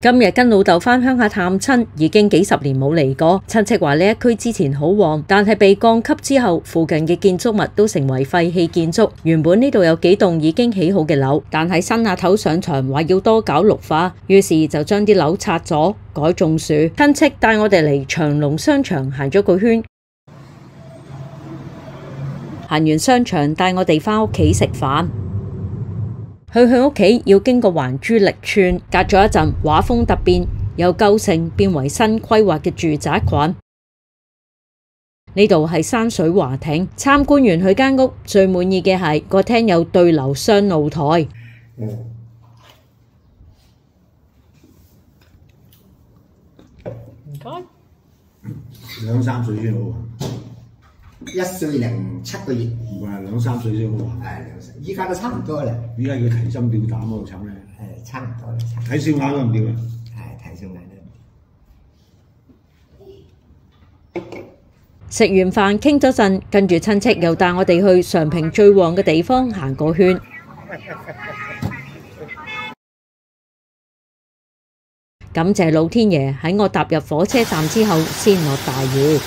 今日跟老豆返鄉下探親，已經幾十年冇嚟過。親戚話呢一區之前好旺，但係被降級之後，附近嘅建築物都成為廢棄建築。原本呢度有幾棟已經起好嘅樓，但係新阿頭上場話要多搞綠化，於是就將啲樓拆咗，改種樹。親戚帶我哋嚟長隆商場行咗個圈，行完商場帶我哋返屋企食飯。去佢屋企要經過環珠力村，隔咗一陣畫風突變，由舊城變為新規劃嘅住宅群。呢度係山水華庭，參觀完佢間屋，最滿意嘅係個廳有對流雙露台。唔該。2-3歲先好啊1歲零7個月。唔係2-3歲先好啊。係2歲，依家都差唔多啦。依家要提心吊膽嗰度慘咧。係差唔多啦。睇笑眼都唔掂啊。係睇笑眼都。食完飯傾咗陣，跟住親戚又帶我哋去常平最旺嘅地方行個圈。感謝老天爺喺我踏入火車站之後先落大雨。